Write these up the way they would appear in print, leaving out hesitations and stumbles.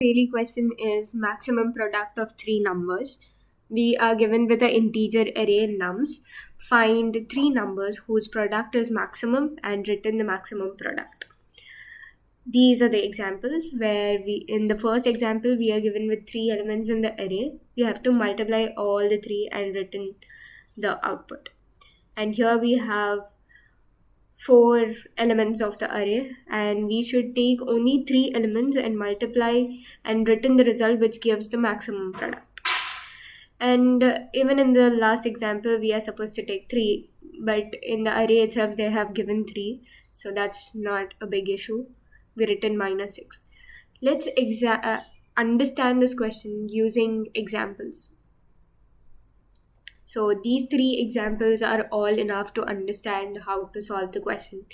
Daily question is maximum product of three numbers. We are given with an integer array nums. Find three numbers whose product is maximum and return the maximum product. These are the examples where in the first example, we are given with three elements in the array. We have to multiply all the three and return the output. And here we have four elements of the array, and we should take only three elements and multiply and return the result which gives the maximum product. And even in the last example we are supposed to take three, but in the array itself they have given three, so that's not a big issue. We written -6. Let's understand this question using examples. So these three examples are all enough to understand how to solve the question.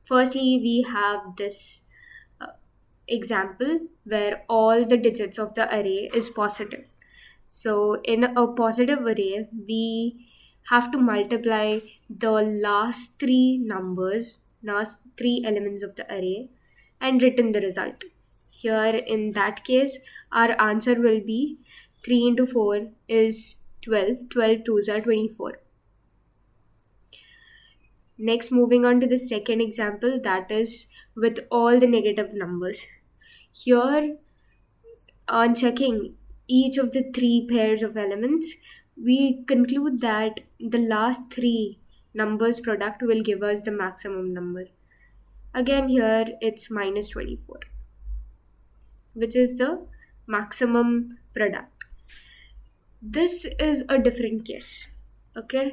Firstly, we have this example where all the digits of the array is positive. So in a positive array, we have to multiply the last three numbers, last three elements of the array, and return the result. Here in that case, our answer will be 3 into 4 is 12, 12 twos are 24. Next, moving on to the second example, that is with all the negative numbers. Here, on checking each of the three pairs of elements, we conclude that the last three numbers product will give us the maximum number. Again, here it's -24, which is the maximum product. This is a different case. Okay,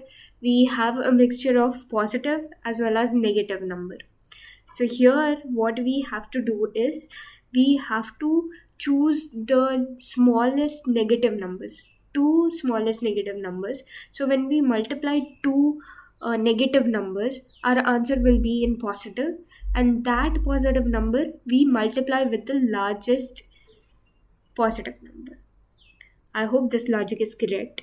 we have a mixture of positive as well as negative number. So here what we have to do is we have to choose the smallest negative numbers, two smallest negative numbers. So when we multiply two negative numbers, our answer will be in positive, and that positive number we multiply with the largest positive number. I hope this logic is correct.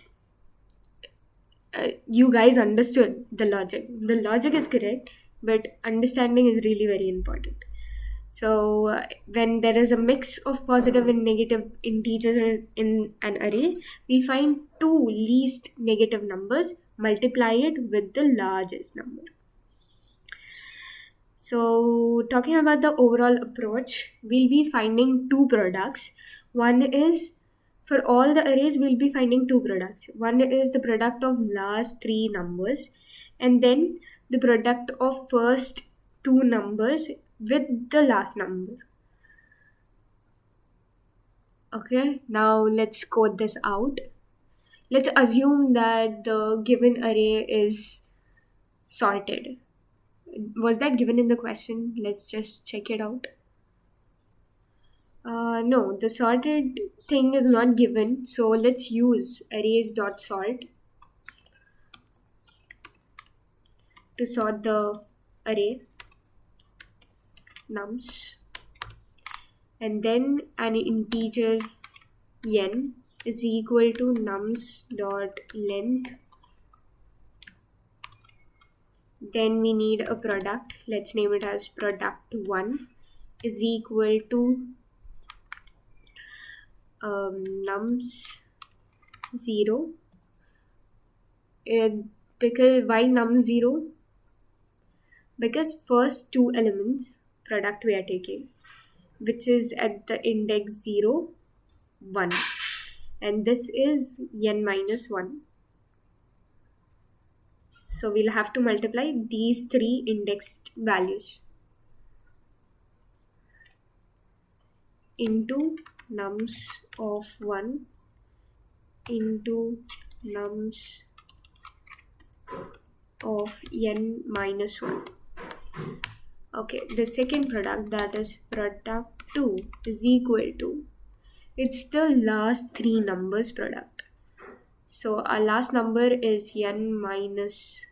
You guys understood the logic. The logic is correct, but understanding is really very important. So when there is a mix of positive and negative integers in an array, we find two least negative numbers, multiply it with the largest number. So talking about the overall approach, we'll be finding two products. One is, for all the arrays, we'll be finding two products. One is the product of last three numbers, and then the product of first two numbers with the last number. Okay, now let's code this out. Let's assume that the given array is sorted. Was that given in the question? Let's just check it out. No, the sorted thing is not given, so let's use arrays.sort to sort the array nums, and then an integer n is equal to nums dot length. Then we need a product, let's name it as product1 is equal to nums 0. Because why num 0? Because first two elements product we are taking, which is at the index 0, 1, and this is n minus 1. So we'll have to multiply these three indexed values into nums of 1 into nums of n minus 1. Okay, the second product, that is product 2, is equal to, it's the last three numbers product. So our last number is n minus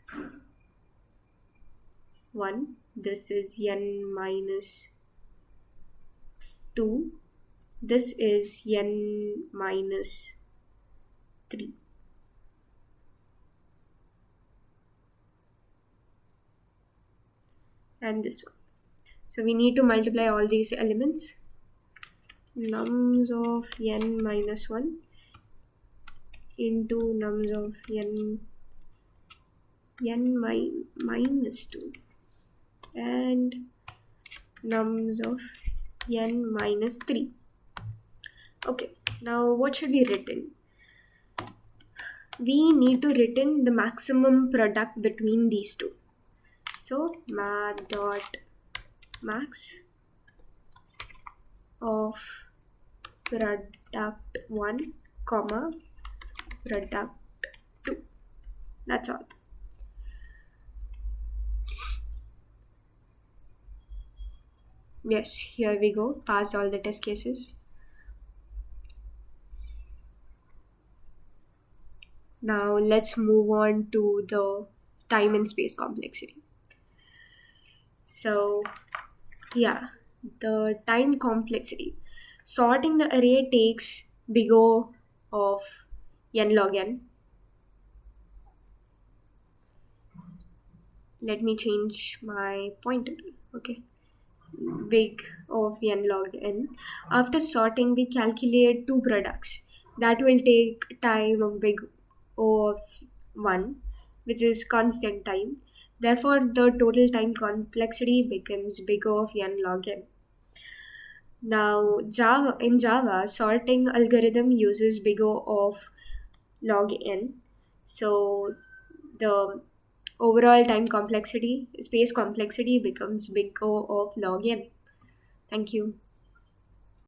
1. This is n minus 2. This is n minus 3. And this one. So we need to multiply all these elements nums of n minus 1 into nums of minus 2 and nums of n minus 3. Okay, now what should be written? We need to written the maximum product between these two. So math dot max of product 1 comma product 2. That's all. Yes, here we go. Passed all the test cases. Now let's move on to the time and space complexity. So yeah, the time complexity. Sorting the array takes big O of n log n. Let me change my pointer. Okay. Big O of n log n. After sorting, we calculate two products. That will take time of big O of 1, which is constant time. Therefore, the total time complexity becomes big O of n log n. Now, in Java, sorting algorithm uses big O of log n. So, the overall time complexity, space complexity becomes big O of log n. Thank you.